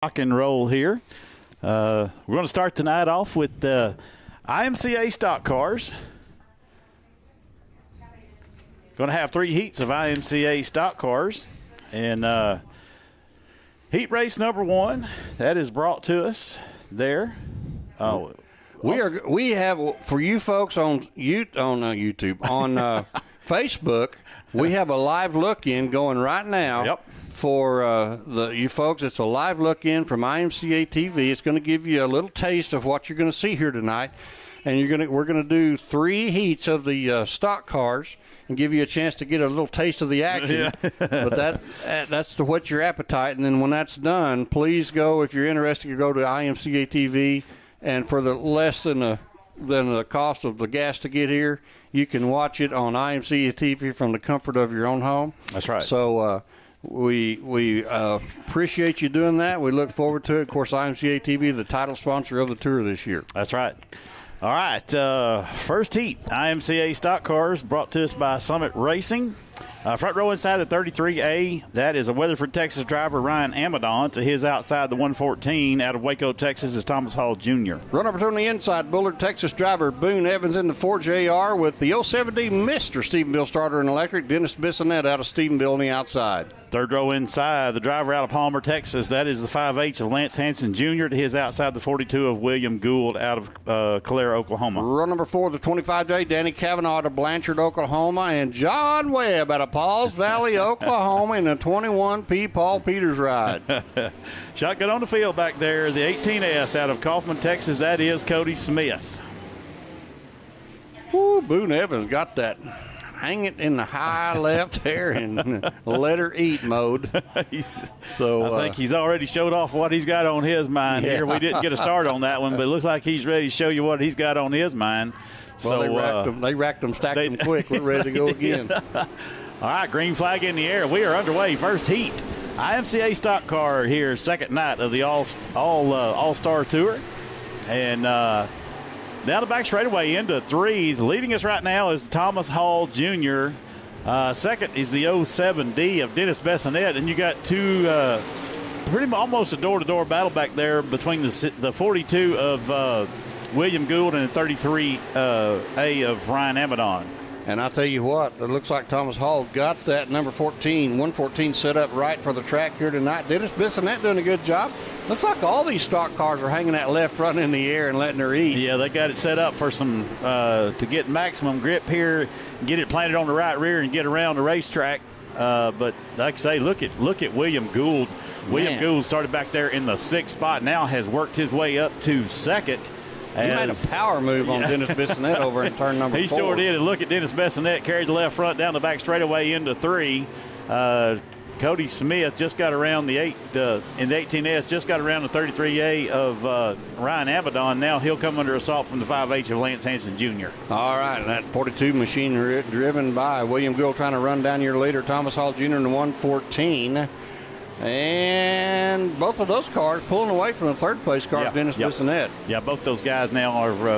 rock and roll here. We're going to start tonight off with IMCA stock cars. Going to have 3 heats of IMCA stock cars. And heat race number 1, that is brought to us there. We have for you folks on YouTube, on Facebook, we have a live look-in going right now. Yep. For you folks, it's a live look-in from IMCA TV. It's going to give you a little taste of what you're going to see here tonight, and we're going to do 3 heats of the stock cars and give you a chance to get a little taste of the action. Yeah. But that's to whet your appetite, and then when that's done, please go, if you're interested, you go to IMCA TV, and for the less than the cost of the gas to get here, you can watch it on IMCA TV from the comfort of your own home. That's right. So. We appreciate you doing that. We look forward to it. Of course, IMCA TV, the title sponsor of the tour this year. That's right. All right, first heat, IMCA stock cars brought to us by Summit Racing. Front row inside the 33A, that is a Weatherford, Texas driver, Ryan Amadon. To his outside, the 114 out of Waco, Texas, is Thomas Hall Jr. Run over on the inside, Bullard, Texas driver, Boone Evans in the 4JR with the 07D Mr. Stephenville starter and electric, Dennis Bissonette out of Stephenville on the outside. Third row inside, the driver out of Palmer, Texas, that is the 5H of Lance Hanson Jr. To his outside, the 42 of William Gould out of Calera, Oklahoma. Run number 4, the 25J, Danny Cavanaugh out of Blanchard, Oklahoma, and John Webb out of Pauls Valley, Oklahoma, in the 21P Paul Peters ride. Shotgun on the field back there, the 18S out of Kaufman, Texas, that is Cody Smith. Woo, Boone Evans got that. Hang it in the high left there and let her eat mode. I think he's already showed off what he's got on his mind here. We didn't get a start on that one, but it looks like he's ready to show you what he's got on his mind. Well, they racked them, stacked them quick. We're ready to go again. All right, green flag in the air. We are underway. First heat. IMCA stock car here, second night of the All-Star Tour. And down the back straightaway into 3. Leading us right now is Thomas Hall Jr. Second is the 07D of Dennis Bissonette. And you got 2, pretty much almost a door-to-door battle back there between the 42 of William Gould and the 33A of Ryan Amadon. And I'll tell you what, it looks like Thomas Hall got that number 14, 114 set up right for the track here tonight. Dennis Bissonette doing a good job. Looks like all these stock cars are hanging that left front in the air and letting her eat. Yeah, they got it set up for some to get maximum grip here, get it planted on the right rear and get around the racetrack. But like I say, look at William Gould. William Gould started back there in the 6th spot, now has worked his way up to 2nd. He made a power move on Dennis Bissonette over in turn number 4. He sure did. And look at Dennis Bissonette, carried the left front down the back straightaway into 3. Cody Smith just got around the 8 in the 18S, just got around the 33A of Ryan Amadon. Now he'll come under assault from the 5H of Lance Hanson Jr. All right, that 42 machine driven by William Gould trying to run down your leader, Thomas Hall Jr. in the 114. And both of those cars pulling away from the 3rd place car, Dennis Bissonette. Yeah, both those guys now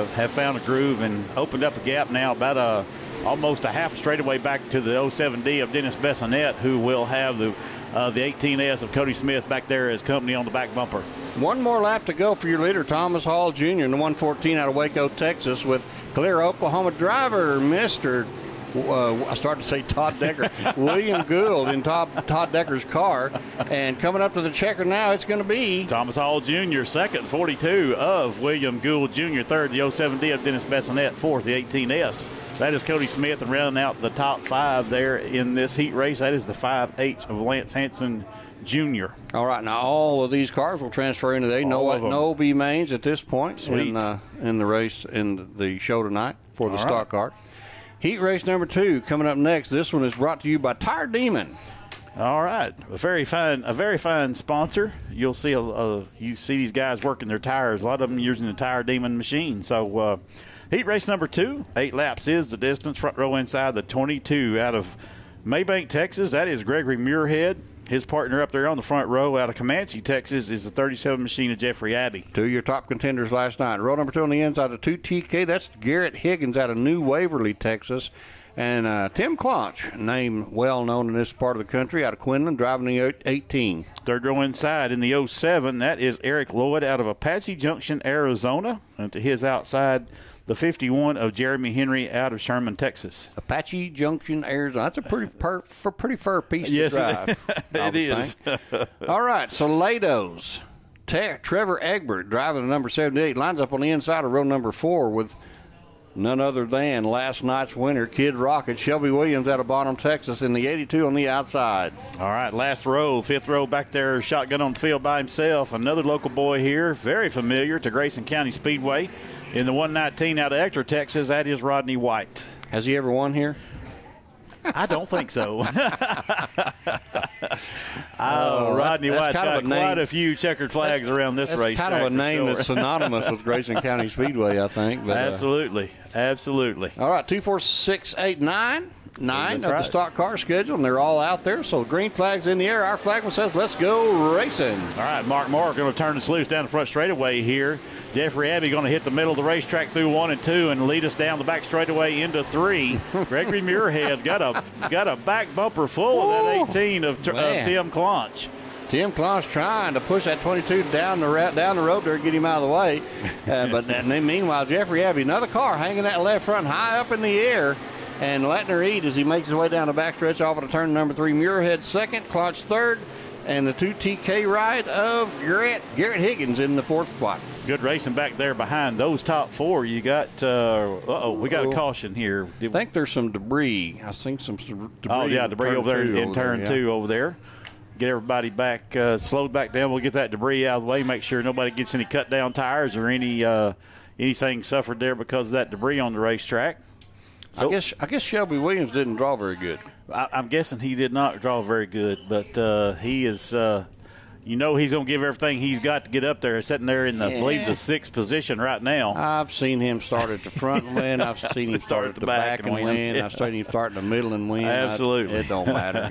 have found a groove and opened up a gap now about almost a half straightaway back to the 07D of Dennis Bissonette, who will have the 18S of Cody Smith back there as company on the back bumper. One more lap to go for your leader, Thomas Hall Jr. in the 114 out of Waco, Texas, with Calera, Oklahoma driver, Mr. I started to say Todd Decker. William Gould in Todd Decker's car. And coming up to the checker now, it's going to be Thomas Hall Jr., second, 42 of William Gould Jr., third, the 07D of Dennis Bissonette, fourth, the 18S. That is Cody Smith, and rounding out the top 5 there in this heat race, that is the 5H of Lance Hanson Jr. All right, now all of these cars will transfer into no B mains at this point in the race, in the show tonight for the stock car. Heat race number 2 coming up next. This one is brought to you by Tire Demon. All right, a very fine sponsor. You'll see you see these guys working their tires. A lot of them using the Tire Demon machine. So heat race number 2, 8 laps is the distance. Front row inside the 22 out of Maybank, Texas. That is Gregory Muirhead. His partner up there on the front row out of Comanche, Texas, is the 37 machine of Jeffrey Abbey. 2 of your top contenders last night. Row number 2 on the inside of 2TK. That's Garrett Higgins out of New Waverly, Texas. And Tim Clonch, name well known in this part of the country, out of Quinlan, driving the 18. Third row inside in the 07, that is Eric Lloyd out of Apache Junction, Arizona. And to his outside, the 51 of Jeremy Henry out of Sherman, Texas. Apache Junction, Arizona. That's a pretty fur piece to drive. It is. All right, so Lados. Trevor Egbert driving the number 78 lines up on the inside of row number 4 with none other than last night's winner, Kid Rocket, Shelby Williams out of Bonham, Texas, in the 82 on the outside. All right, last row, fifth row back there, shotgun on the field by himself. Another local boy here, very familiar to Grayson County Speedway. In the 119 out of Ector, Texas, that is Rodney White. Has he ever won here? I don't think so. Rodney White's got quite a few checkered flags around this race. That's kind of a name that's synonymous with Grayson County Speedway, I think. But, absolutely. All right, 2, 4, 6, 8, 9. 9 of the stock car schedule, and they're all out there. So green flag's in the air. Our flagman says, let's go racing. All right, Mark Moore going to turn us loose down the front straightaway here. Jeffrey Abbey going to hit the middle of the racetrack through 1 and 2 and lead us down the back straightaway into 3. Gregory Muirhead got a back bumper full of that 18 of Tim Clonch. Tim Clonch trying to push that 22 down the road there and get him out of the way. But then meanwhile, Jeffrey Abbey, another car hanging that left front high up in the air. And letting her eat as he makes his way down the backstretch off of the turn number 3. Muirhead second, Clonch third, and the 2 TK ride of Garrett Higgins in the 4th spot. Good racing back there behind those top 4. You got, we got a caution here. I think there's some debris. I think some debris. Oh, yeah, debris over there in turn 2 over there. Get everybody back, slowed back down. We'll get that debris out of the way, make sure nobody gets any cut down tires or anything suffered there because of that debris on the racetrack. So, I guess Shelby Williams didn't draw very good. I'm guessing he did not draw very good, but he is, he's going to give everything he's got to get up there. Sitting there in, I believe, the 6th position right now. I've seen him start at the front and win. I've seen him start at the back and win. I've seen him start in the middle and win. Absolutely. It don't matter,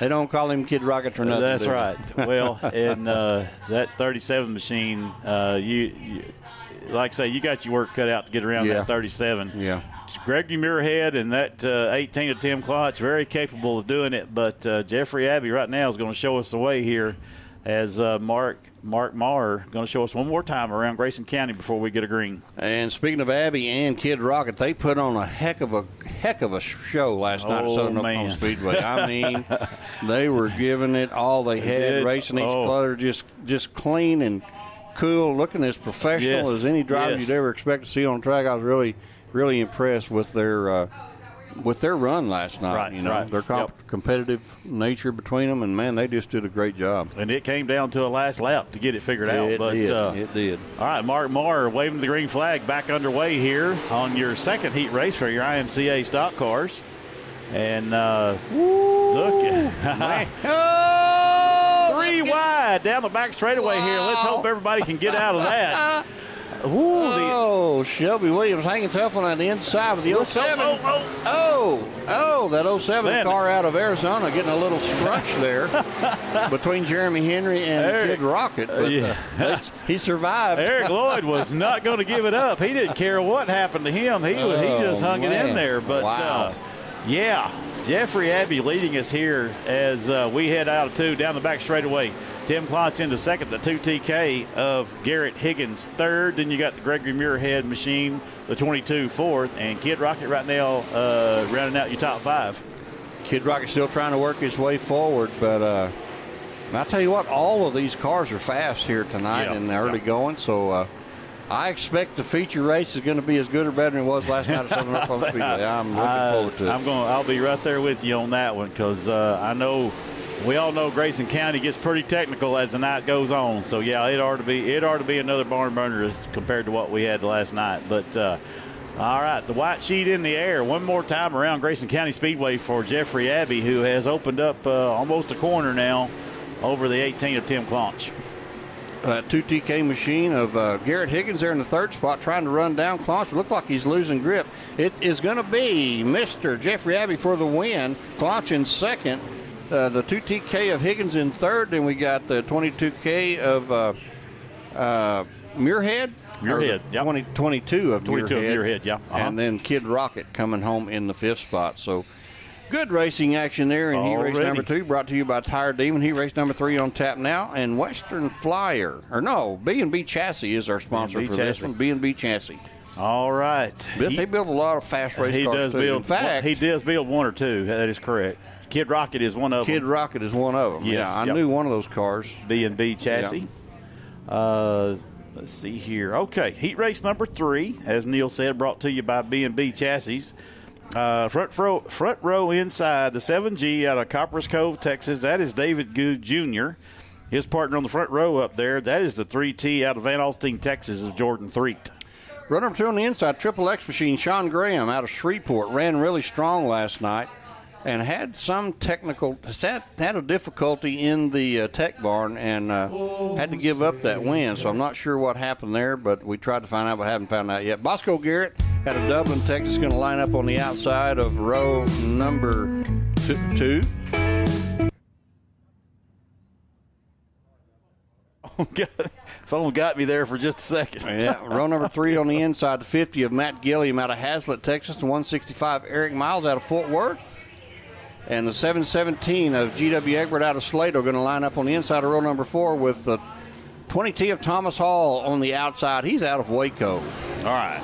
they don't call him Kid Rocket for nothing. That's right. Well, and that 37 machine, you like I say, you got your work cut out to get around that 37. Yeah. Gregory Muirhead and that 18 of Tim Clonch, very capable of doing it. But Jeffrey Abbey right now is going to show us the way here as Mark Maher going to show us one more time around Grayson County before we get a green. And speaking of Abbey and Kid Rocket, they put on a heck of a show last night at Southern Oklahoma Speedway. I mean, they were giving it all they had, racing each other just clean and cool, looking as professional as any driver you'd ever expect to see on track. I was really impressed with their run last night. Their competitive nature between them, and man, they just did a great job. And it came down to a last lap to get it figured out. It did. All right, Mark Maher waving the green flag back underway here on your second heat race for your IMCA stock cars. And look at 3 wide down the back straightaway here. Let's hope everybody can get out of that. Shelby Williams hanging tough on that inside with the 07. That 07 car out of Arizona getting a little scrunch there between Jeremy Henry and Kid Rocket. But, he survived. Eric Lloyd was not going to give it up. He didn't care what happened to him. He just hung it in there. But, Jeffrey Abbey leading us here as we head out of 2 down the back straightaway. Tim Clonch into second, the 2 TK of Garrett Higgins third. Then you got the Gregory Muirhead machine, the 22 fourth, and Kid Rocket right now rounding out your top 5. Kid Rocket still trying to work his way forward, but I tell you what, all of these cars are fast here tonight in the early going, so I expect the feature race is going to be as good or better than it was last night at Southern Oklahoma Speedway. I'm looking forward to it. I'll be right there with you on that one because I know. We all know Grayson County gets pretty technical as the night goes on. So, it ought to be another barn burner as compared to what we had last night. But, all right, the white sheet in the air one more time around Grayson County Speedway for Jeffrey Abbey, who has opened up almost a corner now over the 18 of Tim Clonch. 2 TK machine of Garrett Higgins there in the 3rd spot trying to run down Clonch. Look like he's losing grip. It is going to be Mr. Jeffrey Abbey for the win. Clonch in second. The 2 TK of Higgins in third. Then we got the 22K of Muirhead Muirhead, yep. 22 of 22 of Muirhead, yeah. And then Kid Rocket coming home in the 5th spot. So good racing action there in heat race number 2, brought to you by Tire Demon. Heat race number 3 on tap now. And Western Flyer, B&B Chassis is our sponsor for this one. B&B Chassis. All right. They build a lot of fast race cars, too. In fact, he does build 1 or 2. That is correct. Kid Rocket is one of them. Kid Rocket is one of them. Yes, yeah, I knew one of those cars. B&B Chassis. Yeah. Let's see here. Okay, heat race number 3, as Neil said, brought to you by B&B Chassis. Front row inside, the 7G out of Copperas Cove, Texas. That is David Good Jr. His partner on the front row up there, that is the 3T out of Van Alstyne, Texas, of Jordan Threet. Row number 2 on the inside, Triple X Machine, Sean Graham out of Shreveport. Ran really strong last night and had some had a difficulty in the tech barn and had to give up that win. So I'm not sure what happened there, but we tried to find out, but haven't found out yet. Bosco Garrett out of Dublin, Texas, going to line up on the outside of row number 2. Phone got me there for just a second. Yeah, row number 3 on the inside, the 50 of Matt Gilliam out of Hazlitt, Texas, the 165 Eric Miles out of Fort Worth. And the 717 of G.W. Egbert out of Slater going to line up on the inside of row number 4 with the 20T of Thomas Hall on the outside. He's out of Waco. All right.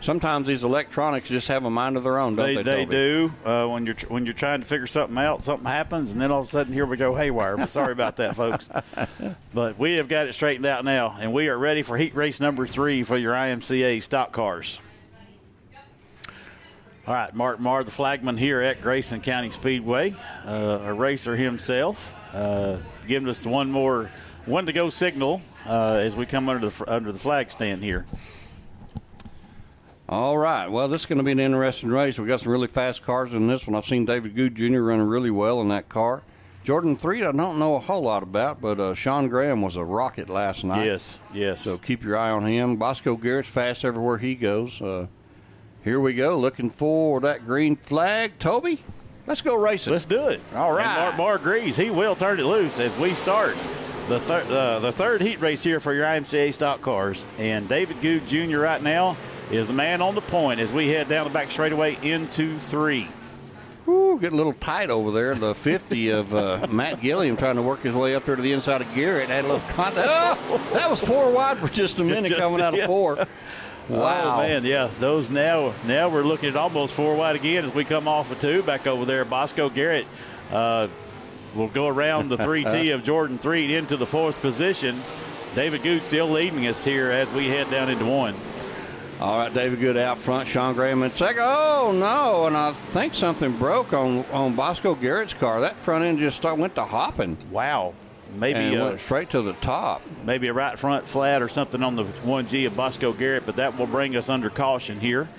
Sometimes these electronics just have a mind of their own, don't they? They do. When you're trying to figure something out, something happens, and then all of a sudden here we go haywire. But sorry about that, folks. But we have got it straightened out now, and we are ready for heat race number 3 for your IMCA stock cars. All right, Mark Marr, the flagman here at Grayson County Speedway, a racer himself, giving us the one to go signal as we come under the flag stand here. All right, well, this is going to be an interesting race. We've got some really fast cars in this one. I've seen David Good Jr. running really well in that car. Jordan Threet, I don't know a whole lot about, but Sean Graham was a rocket last night. Yes. So keep your eye on him. Bosco Garrett's fast everywhere he goes. Here we go, looking for that green flag. Toby, let's go racing. Let's do it. All right. And Mark Marr agrees. He will turn it loose as we start the third heat race here for your IMCA stock cars. And David Good Jr. right now is the man on the point as we head down the back straightaway into 3. Ooh, getting a little tight over there. The 50 of Matt Gilliam trying to work his way up there to the inside of Garrett. Had a little contact. Oh, that was 4 wide for just a minute coming out of 4. Wow. Oh, man, yeah. Those now we're looking at almost 4 wide again as we come off of 2 back over there. Bosco Garrett will go around the 3T of Jordan Threet into the 4th position. David Good still leading us here as we head down into 1. All right, David Good out front. Sean Graham in second. Oh, no, and I think something broke on Bosco Garrett's car. That front end just went to hopping. Wow. Maybe went straight to the top. Maybe a right front flat or something on the 1G of Bosco Garrett, but that will bring us under caution here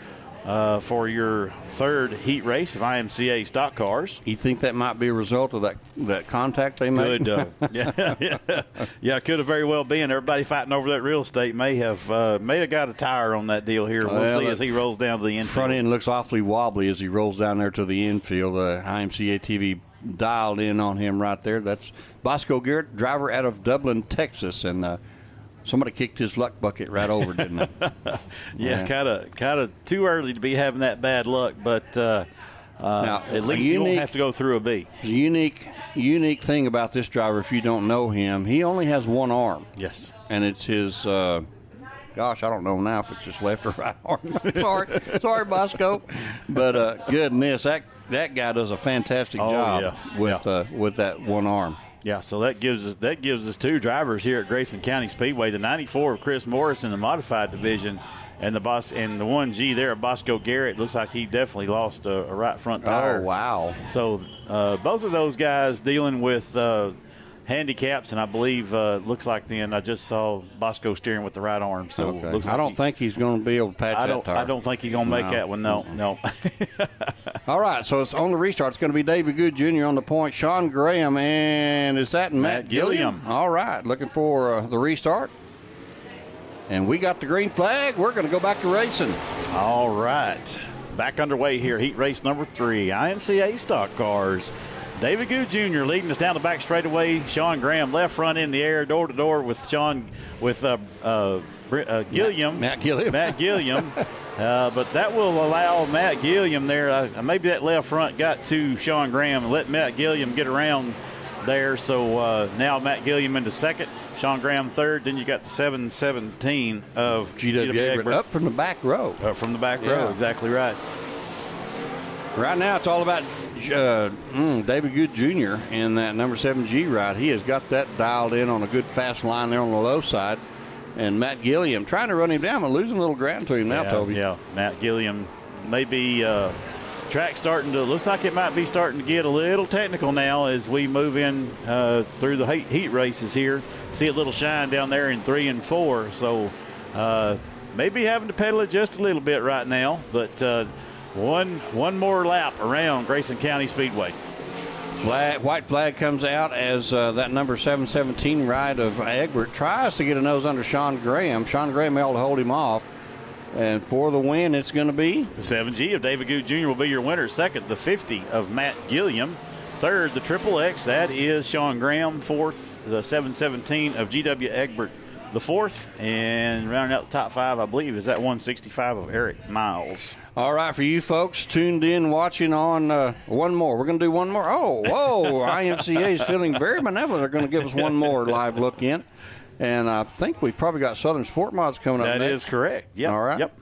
for your 3rd heat race of IMCA stock cars. You think that might be a result of that contact they made? Yeah, could have very well been. Everybody fighting over that real estate may have got a tire on that deal here. We'll see as he rolls down to the infield. Front end looks awfully wobbly as he rolls down there to the infield. IMCA TV dialed in on him right there. That's Bosco Garrett, driver out of Dublin, Texas, and somebody kicked his luck bucket right over, didn't they? Yeah, kind of too early to be having that bad luck, but now, at least you won't have to go through a B. The unique thing about this driver, if you don't know him, he only has one arm. Yes. And it's his, gosh, I don't know now if it's his left or right arm. Sorry, Bosco. But goodness, that guy does a fantastic job with that one arm. Yeah, so that gives us 2 drivers here at Grayson County Speedway. The 94 of Chris Morris in the modified division, and the 1G there at Bosco Garrett. Looks like he definitely lost a right front tire. Oh, wow. So both of those guys dealing with handicaps, and I believe looks like then I just saw Bosco steering with the right arm. So okay. Looks like I don't think he's going to be able to patch that tire. I don't think he's going to make that one. No. All right, so it's on the restart. It's going to be David Good Jr. on the point, Sean Graham, and is that Matt Gilliam? All right, looking for the restart. And we got the green flag. We're going to go back to racing. All right, back underway here. Heat race number 3, IMCA stock cars. David Good Jr. leading us down the back straightaway. Sean Graham left front in the air, door to door with Gilliam. Matt Gilliam. Matt Gilliam. But that will allow Matt Gilliam there. Maybe that left front got to Sean Graham and let Matt Gilliam get around there. So now Matt Gilliam into second, Sean Graham third. Then you got the 717 of GW Egbert up from the back row. Up from the back row, exactly right. Right now it's all about David Good Jr. in that number 7G ride. He has got that dialed in on a good fast line there on the low side. And Matt Gilliam trying to run him down, but losing a little ground to him now, Toby. Yeah, Matt Gilliam maybe track starting to, looks like it might be starting to get a little technical now as we move in through the heat races here. See a little shine down there in 3 and 4. So maybe having to pedal it just a little bit right now, but one more lap around Grayson County Speedway. White flag comes out as that number 717 ride of Egbert tries to get a nose under Sean Graham. Sean Graham able to hold him off. And for the win, it's going to be the 7G of David Good Jr. will be your winner. Second, the 50 of Matt Gilliam. Third, the Triple X. That is Sean Graham. Fourth, the 717 of GW Egbert. The fourth, and rounding out the top 5, I believe, is that 165 of Eric Miles. All right, for you folks tuned in watching on one more. We're going to do one more. Oh, whoa, IMCA is feeling very benevolent. They're going to give us one more live look in. And I think we've probably got Southern Sport Mods coming up next. That is correct. Yep. All right. Yep.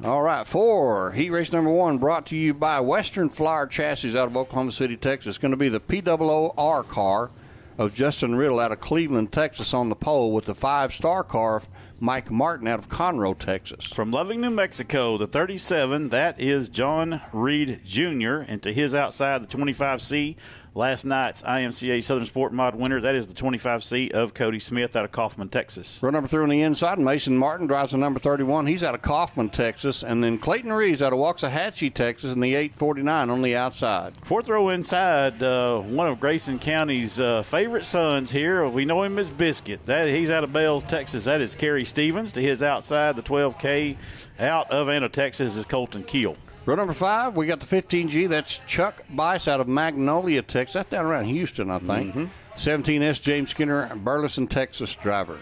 All right, for heat race number 1, brought to you by Western Flyer Chassis out of Oklahoma City, Texas. It's going to be the POOR car of Justin Riddle out of Cleveland, Texas on the pole, with the 5-star car of Mike Martin out of Conroe, Texas. From Loving, New Mexico, the 37, that is John Reed Jr., and to his outside, the 25C, last night's IMCA Southern Sport Mod winner, that is the 25C of Cody Smith out of Kaufman, Texas. Row number 3 on the inside, Mason Martin drives the number 31. He's out of Kaufman, Texas. And then Clayton Reeves out of Waxahachie, Texas, in the 849 on the outside. Fourth row inside, one of Grayson County's favorite sons here. We know him as Biscuit. He's out of Bells, Texas. That is Kerry Stevens. To his outside, the 12K out of Anna, Texas, is Colton Keel. Row number 5, we got the 15G. That's Chuck Bice out of Magnolia, Texas. That's down around Houston, I think. 17S, James Skinner, Burleson, Texas driver.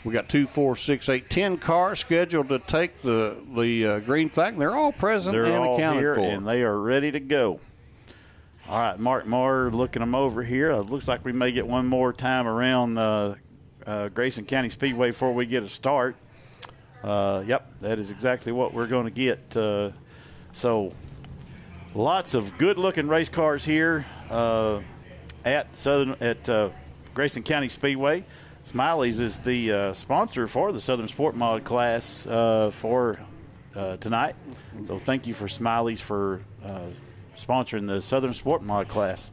We got 2, 4, 6, 8, 10 cars scheduled to take the green flag. They're all present and accounted here, for. And they are ready to go. All right, Mark Moore looking them over here. It looks like we may get one more time around Grayson County Speedway before we get a start. Yep, that is exactly what we're going to get. So lots of good-looking race cars here at Grayson County Speedway. Smiley's is the sponsor for the Southern Sport Mod class for tonight. So thank you for Smiley's for sponsoring the Southern Sport Mod class.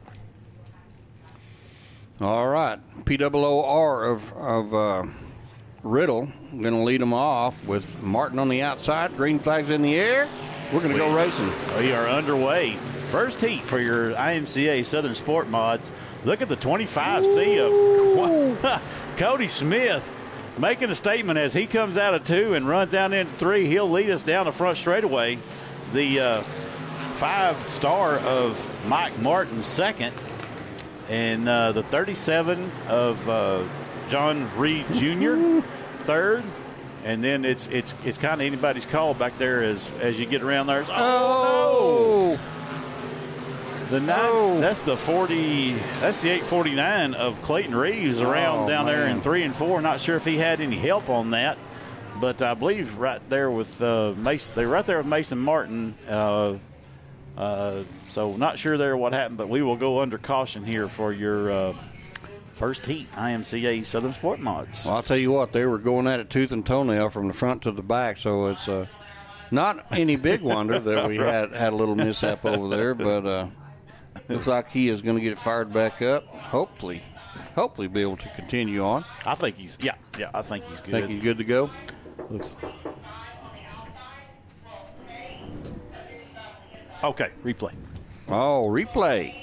All right, POOR of Riddle going to lead them off with Martin on the outside. Green flags in the air. We're going to go racing. We are underway. First heat for your IMCA Southern Sport Mods. Look at the 25C of Cody Smith making a statement as he comes out of 2 and runs down into 3. He'll lead us down the front straightaway. The 5-star of Mike Martin second, and the 37 of John Reed Jr. third. And then it's kind of anybody's call back there as you get around there. Oh, no. That's the 40. That's the 849 of Clayton Reeves around down there in 3 and 4. Not sure if he had any help on that, but I believe right there with Mason. They're right there with Mason Martin. So not sure there what happened, but we will go under caution here for your first heat, IMCA Southern Sport Mods. Well, I'll tell you what, they were going at it tooth and toenail from the front to the back, so it's not any big wonder that we had a little mishap over there, but looks like he is going to get it fired back up. Hopefully be able to continue on. I think he's I think he's good. Think he's good to go? Looks. Okay, replay. Oh, replay.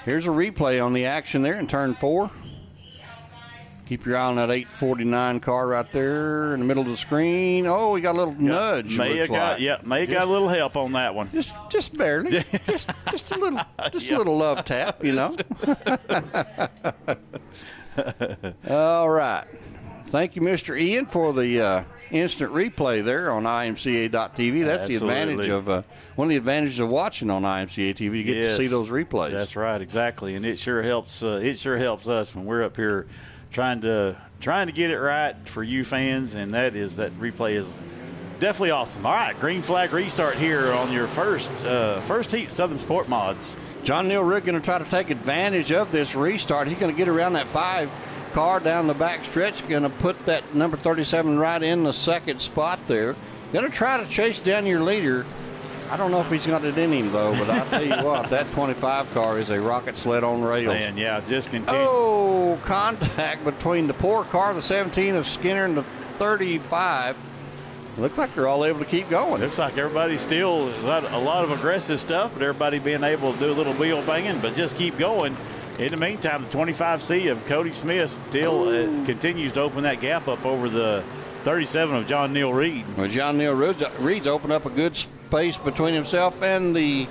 Here's a replay on the action there in turn 4. Keep your eye on that 849 car right there in the middle of the screen. Oh, we got a little nudge. May have got a little help on that one. Just barely. just a little a little love tap, you know. All right. Thank you, Mr. Ian, for the instant replay there on IMCA.tv. That's the advantage of one of the advantages of watching on IMCA TV. You get to see those replays. That's right, exactly, and it sure helps. It sure helps us when we're up here trying to get it right for you fans, and that replay is definitely awesome. All right, green flag restart here on your first heat, Southern Sport Mods. John Neal Reed going to try to take advantage of this restart. He's going to get around that 5 car down the back stretch. Going to put that number 37 right in the second spot there. Going to try to chase down your leader. I don't know if he's got it in him, though, but I'll tell you what, that 25 car is a rocket sled on rails. Man, yeah, just continue. Oh, contact between the poor car, the 17 of Skinner, and the 35. Looks like they're all able to keep going. Looks like everybody's still a lot of aggressive stuff, but everybody being able to do a little wheel banging, but just keep going. In the meantime, the 25C of Cody Smith still continues to open that gap up over the 37 of John Neal Reed. Well, John Neal Reed's opened up a good space between himself and the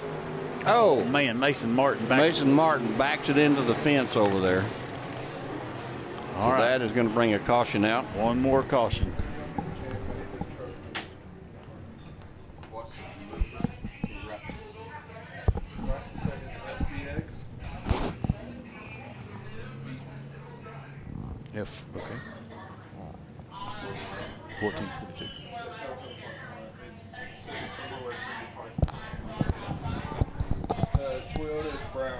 Mason Martin. Mason Martin backs it into the fence over there. All right. That is going to bring a caution out. One more caution. F, okay. 1442. Toyota, it's brown.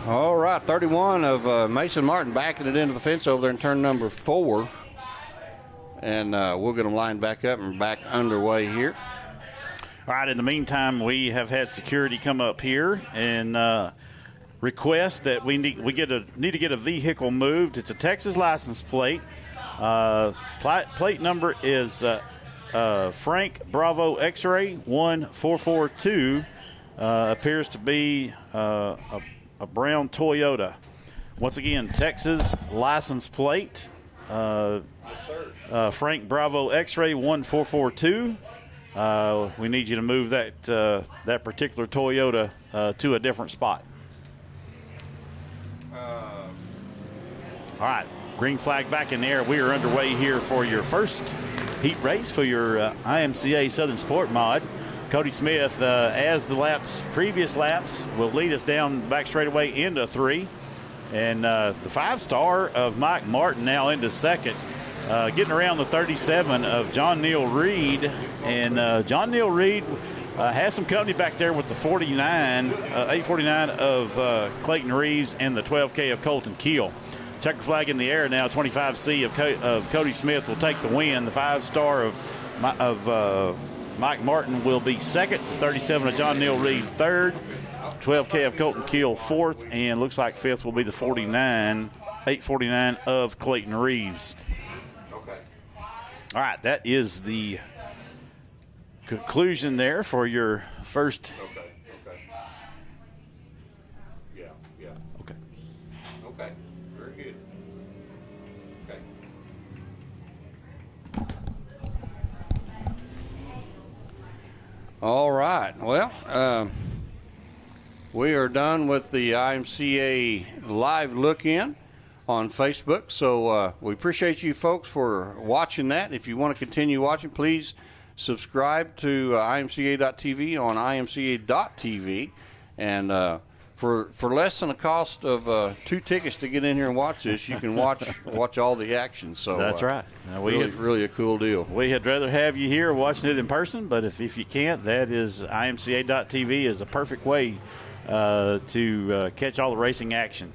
All right, 31 of Mason Martin backing it into the fence over there in turn number 4. And we'll get them lined back up and back underway here. All right, in the meantime, we have had security come up here and request that we need to get a vehicle moved. It's a Texas license plate. Plate number is Frank Bravo X-Ray 1442. Appears to be a brown Toyota. Once again, Texas license plate. Frank Bravo X-Ray 1442. We need you to move that particular Toyota to a different spot. All right, green flag back in the air. We are underway here for your first heat race for your IMCA Southern Sport Mod. Cody Smith, as the previous laps, will lead us down back straightaway into 3. And the 5-star of Mike Martin now into second. Getting around the 37 of John Neal Reed. And John Neal Reed has some company back there with the 849 of Clayton Reeves and the 12K of Colton Keel. Checker flag in the air now. 25C of Cody Smith will take the win. The 5-star of Mike Martin will be second. The 37 of John Neal Reed third. 12K of Colton Keel fourth. And looks like fifth will be the 849 of Clayton Reeves. All right, that is the conclusion there for your first. Okay. Yeah. Okay. Very good. Okay. All right. Well, we are done with the IMCA live look-in on Facebook. So we appreciate you folks for watching that. If you want to continue watching, please subscribe to IMCA.tv on IMCA.tv. And for less than the cost of 2 tickets to get in here and watch this, you can watch all the action. So that's right. Really a cool deal. We had rather have you here watching it in person, but if you can't, that is IMCA.tv is a perfect way to catch all the racing action.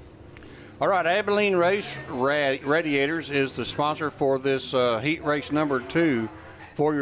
All right, Abilene Race Radiators is the sponsor for this heat race number 2 for your